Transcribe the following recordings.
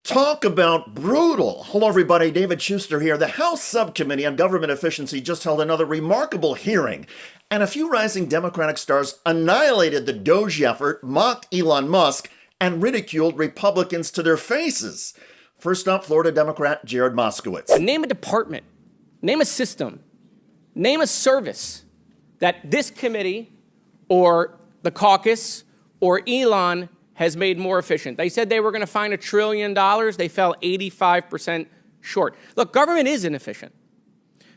Talk about brutal. Hello, everybody. David Shuster here. The House Subcommittee on Government Efficiency just held another remarkable hearing, and a few rising Democratic stars annihilated the DOGE effort, mocked Elon Musk, and ridiculed Republicans to their faces. First up, Florida Democrat Jared Moskowitz. Name a department, name a system, name a service that this committee or the caucus or Elon has made more efficient. They said they were going to find $1 trillion. They fell 85% short. Look, government is inefficient.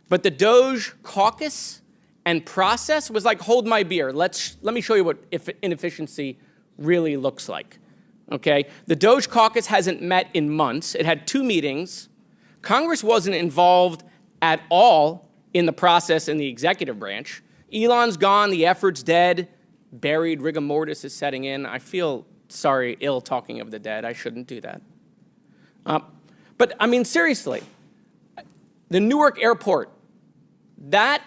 But the DOGE caucus and process was like, hold my beer. Let me show you what inefficiency really looks like. Okay? The DOGE caucus hasn't met in months. It had 2 meetings. Congress wasn't involved at all in the process in the executive branch. Elon's gone. The effort's dead. Buried rigor mortis is setting in. I feel ill talking of the dead. I shouldn't do that. But I mean, seriously, the Newark airport, that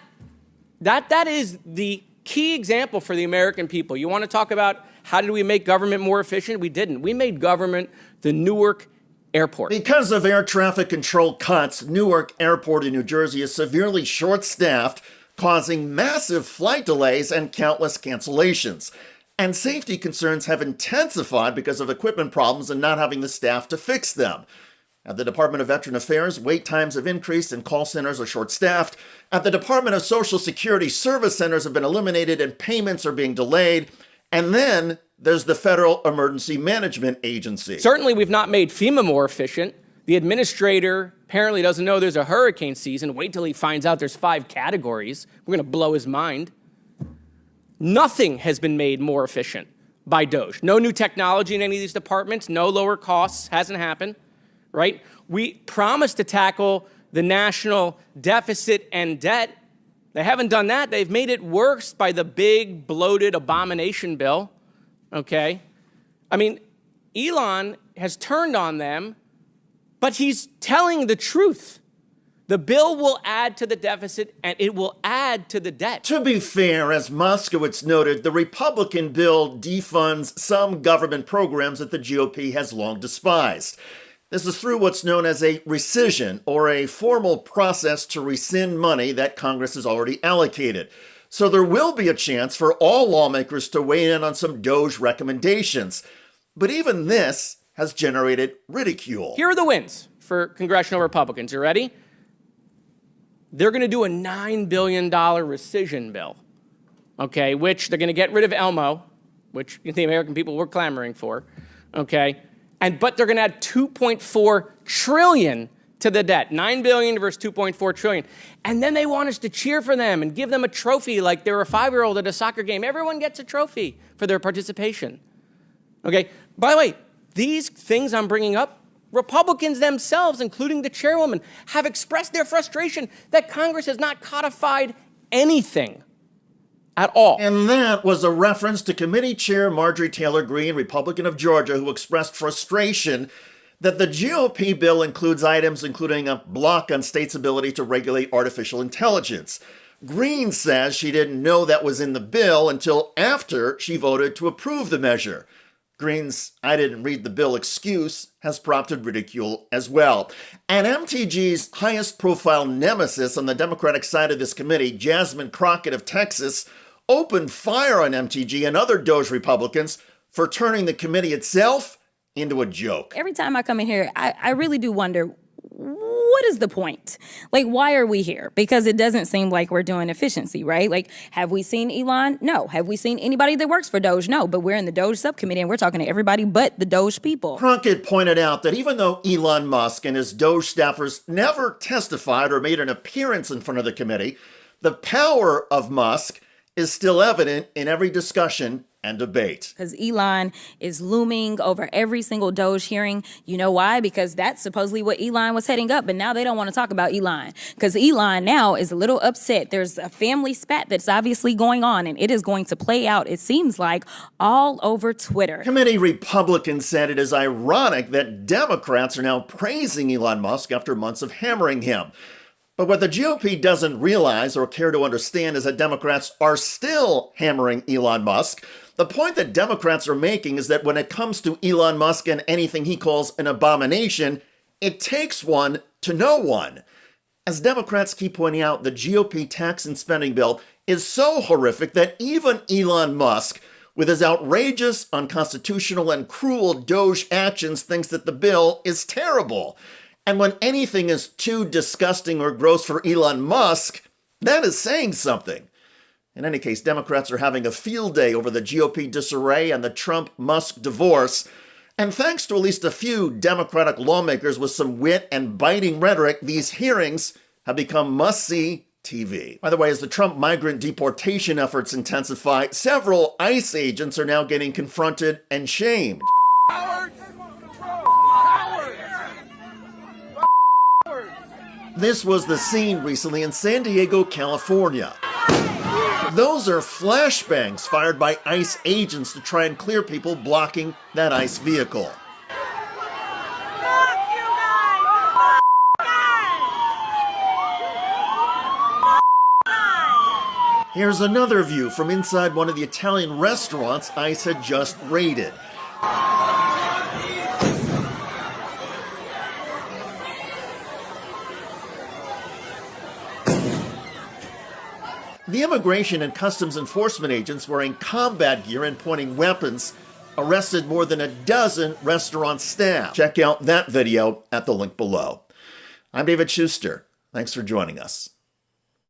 is the key example for the American people. You want to talk about how did we make government more efficient? We didn't. We made government the Newark airport. Because of air traffic control cuts, Newark Airport in New Jersey is severely short-staffed, causing massive flight delays and countless cancellations. And safety concerns have intensified because of equipment problems and not having the staff to fix them. At the Department of Veteran Affairs, wait times have increased and call centers are short-staffed. At the Department of Social Security, service centers have been eliminated and payments are being delayed. And then there's the Federal Emergency Management Agency. Certainly, we've not made FEMA more efficient. The administrator apparently doesn't know there's a hurricane season. Wait till he finds out there's 5 categories. We're going to blow his mind. Nothing has been made more efficient by DOGE. No new technology in any of these departments, no lower costs, hasn't happened, right? We promised to tackle the national deficit and debt. They haven't done that. They've made it worse by the big, bloated abomination bill, okay? I mean, Elon has turned on them, but he's telling the truth. The bill will add to the deficit, and it will add to the debt. To be fair, as Moskowitz noted, the Republican bill defunds some government programs that the GOP has long despised. This is through what's known as a rescission, or a formal process to rescind money that Congress has already allocated. So there will be a chance for all lawmakers to weigh in on some DOGE recommendations. But even this has generated ridicule. Here are the wins for congressional Republicans. You ready? They're going to do a $9 billion rescission bill, okay, which they're going to get rid of Elmo, which the American people were clamoring for, okay, but they're going to add $2.4 trillion to the debt, $9 billion versus $2.4 trillion. And then they want us to cheer for them and give them a trophy like they were a 5-year-old at a soccer game. Everyone gets a trophy for their participation, okay? By the way, these things I'm bringing up, Republicans themselves, including the chairwoman, have expressed their frustration that Congress has not codified anything at all. And that was a reference to Committee Chair Marjorie Taylor Greene, Republican of Georgia, who expressed frustration that the GOP bill includes items including a block on states' ability to regulate artificial intelligence. Greene says she didn't know that was in the bill until after she voted to approve the measure. Greene's "I didn't read the bill" excuse has prompted ridicule as well. And MTG's highest profile nemesis on the Democratic side of this committee, Jasmine Crockett of Texas, opened fire on MTG and other DOGE Republicans for turning the committee itself into a joke. Every time I come in here, I really do wonder, what is the point? Like, why are we here? Because it doesn't seem like we're doing efficiency, right? Like, have we seen Elon? No. Have we seen anybody that works for DOGE? No. But we're in the DOGE subcommittee and we're talking to everybody but the DOGE people. Crockett pointed out that even though Elon Musk and his DOGE staffers never testified or made an appearance in front of the committee, the power of Musk is still evident in every discussion and debate. Because Elon is looming over every single DOGE hearing. You know why? Because that's supposedly what Elon was heading up, but now they don't want to talk about Elon. Because Elon now is a little upset. There's a family spat that's obviously going on, and it is going to play out, it seems like, all over Twitter. Committee Republicans said it is ironic that Democrats are now praising Elon Musk after months of hammering him. But what the GOP doesn't realize or care to understand is that Democrats are still hammering Elon Musk. The point that Democrats are making is that when it comes to Elon Musk and anything he calls an abomination, it takes one to know one. As Democrats keep pointing out, the GOP tax and spending bill is so horrific that even Elon Musk, with his outrageous, unconstitutional, and cruel DOGE actions, thinks that the bill is terrible. And when anything is too disgusting or gross for Elon Musk, that is saying something. In any case, Democrats are having a field day over the GOP disarray and the Trump-Musk divorce. And thanks to at least a few Democratic lawmakers with some wit and biting rhetoric, these hearings have become must-see TV. By the way, as the Trump migrant deportation efforts intensify, several ICE agents are now getting confronted and shamed. This was the scene recently in San Diego, California. Those are flashbangs fired by ICE agents to try and clear people blocking that ICE vehicle. Here's another view from inside one of the Italian restaurants ICE had just raided. The Immigration and Customs Enforcement agents wearing combat gear and pointing weapons arrested more than a dozen restaurant staff. Check out that video at the link below. I'm David Shuster. Thanks for joining us.